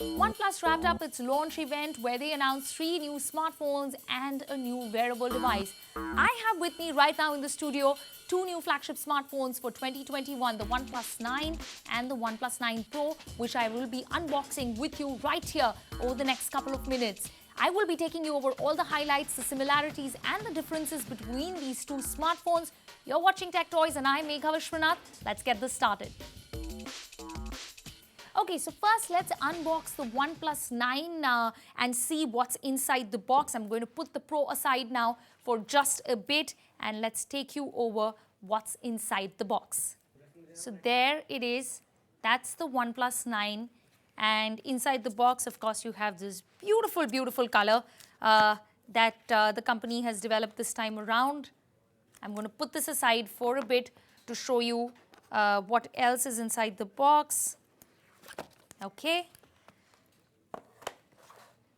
OnePlus wrapped up its launch event where they announced 3 new smartphones and a new wearable device. I have with me right now in the studio 2 new flagship smartphones for 2021, the OnePlus 9 and the OnePlus 9 Pro, which I will be unboxing with you right here over the next couple of minutes. I will be taking you over all the highlights, the similarities and the differences between these two smartphones. You're watching Tech Toys and I'm Megha Vishwanath. Let's get this started. Okay, so first let's unbox the OnePlus 9 and see what's inside the box. I'm going to put the Pro aside now for just a bit and let's take you over what's inside the box. So there it is. That's the OnePlus 9. And inside the box, of course, you have this beautiful, beautiful color that the company has developed this time around. I'm going to put this aside for a bit to show you what else is inside the box. Okay.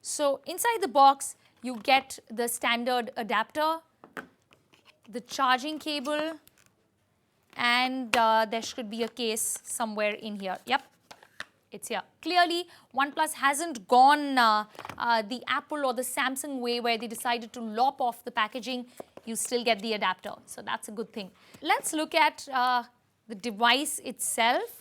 So inside the box, you get the standard adapter, the charging cable, and there should be a case somewhere in here. Yep. It's here. Clearly, OnePlus hasn't gone the Apple or the Samsung way where they decided to lop off the packaging. You still get the adapter. So that's a good thing. Let's look at the device itself.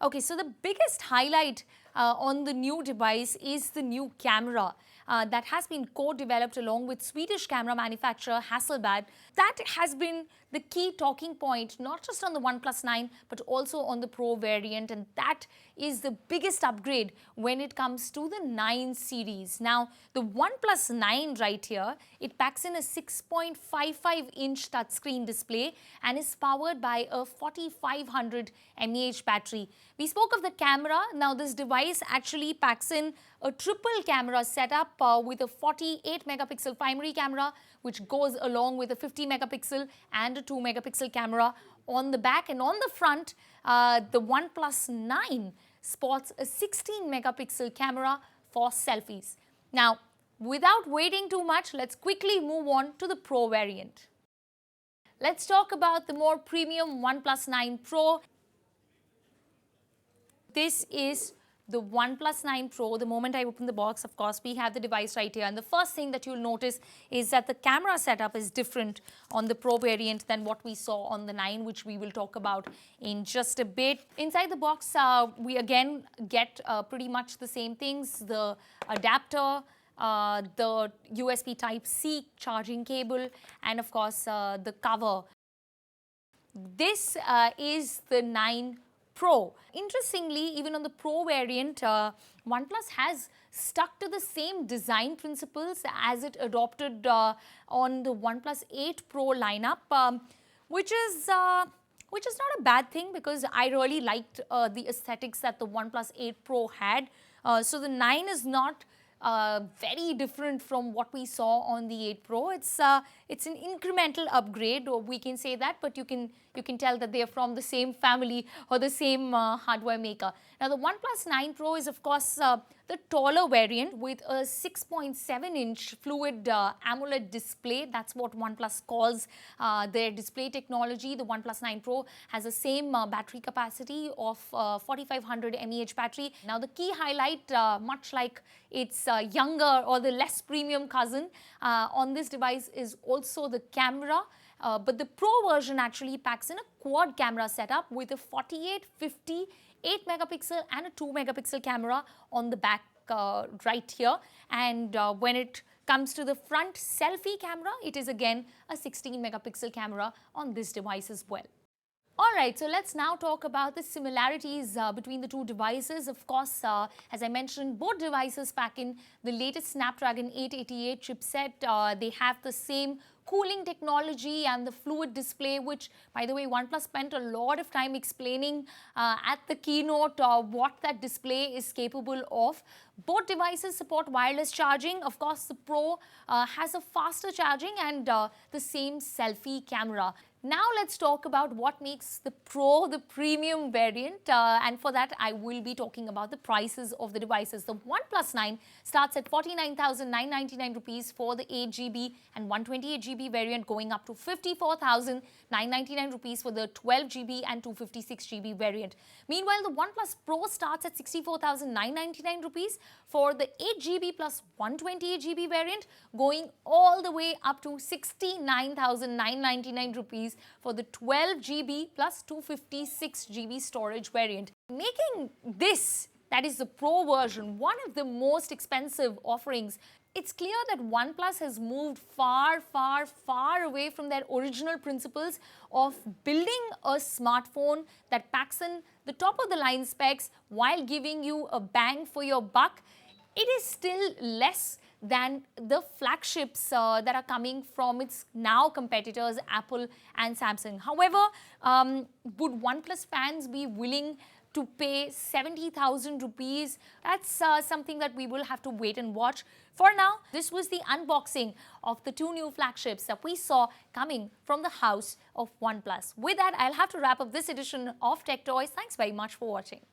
Okay, so the biggest highlight on the new device is the new camera that has been co-developed along with Swedish camera manufacturer Hasselblad. That has been the key talking point, not just on the OnePlus 9, but also on the Pro variant, and that is the biggest upgrade when it comes to the 9 series. Now, the OnePlus 9 right here, it packs in a 6.55-inch touchscreen display and is powered by a 4500 mAh battery. We spoke of the camera. Now, this device actually packs in a triple camera setup with a 48 megapixel primary camera, which goes along with a 50 megapixel and a 2 megapixel camera on the back. And on the front, the OnePlus 9 sports a 16 megapixel camera for selfies. Now, without waiting too much, let's quickly move on to the Pro variant. Let's talk about the more premium OnePlus 9 Pro. This is the OnePlus 9 Pro. The moment I open the box, of course, we have the device right here. And the first thing that you'll notice is that the camera setup is different on the Pro variant than what we saw on the 9, which we will talk about in just a bit. Inside the box, we again get pretty much the same things. The adapter, the USB Type-C charging cable, and of course, the cover. This is the 9 Pro. Interestingly, even on the Pro variant, OnePlus has stuck to the same design principles as it adopted on the OnePlus 8 Pro lineup, which is not a bad thing because I really liked the aesthetics that the OnePlus 8 Pro had. So the 9 is not very different from what we saw on the 8 Pro. It's an incremental upgrade, or we can say that, but you can tell that they are from the same family or the same hardware maker. Now, the OnePlus 9 Pro is, of course, the taller variant with a 6.7-inch fluid AMOLED display. That's what OnePlus calls their display technology. The OnePlus 9 Pro has the same battery capacity of 4500 mAh battery. Now, the key highlight, much like its younger or the less premium cousin on this device, is also the camera. But the Pro version actually packs in a quad camera setup with a 48, 50, 8 megapixel and a 2 megapixel camera on the back right here. And when it comes to the front selfie camera, it is again a 16 megapixel camera on this device as well. Alright, so let's now talk about the similarities between the two devices. Of course, as I mentioned, both devices pack in the latest Snapdragon 888 chipset. They have the same cooling technology and the fluid display, which, by the way, OnePlus spent a lot of time explaining at the keynote what that display is capable of. Both devices support wireless charging. Of course, the Pro has a faster charging and the same selfie camera. Now let's talk about what makes the Pro the premium variant, and for that I will be talking about the prices of the devices. The OnePlus 9 starts at 49,999 rupees for the 8GB and 128GB variant, going up to 54,999 rupees for the 12GB and 256GB variant. Meanwhile, the OnePlus Pro starts at 64,999 rupees for the 8GB plus 128GB variant, going all the way up to 69,999 rupees for the 12GB plus 256GB storage variant, making this, that is the Pro version, one of the most expensive offerings. It's clear that OnePlus has moved far away from their original principles of building a smartphone that packs in the top of the line specs while giving you a bang for your buck. It is still less than the flagships that are coming from its now competitors Apple and Samsung. However, would OnePlus fans be willing to pay 70,000 rupees? That's something that we will have to wait and watch. For now, this was the unboxing of the two new flagships that we saw coming from the house of OnePlus. With that, I'll have to wrap up this edition of Tech Toys. Thanks very much for watching.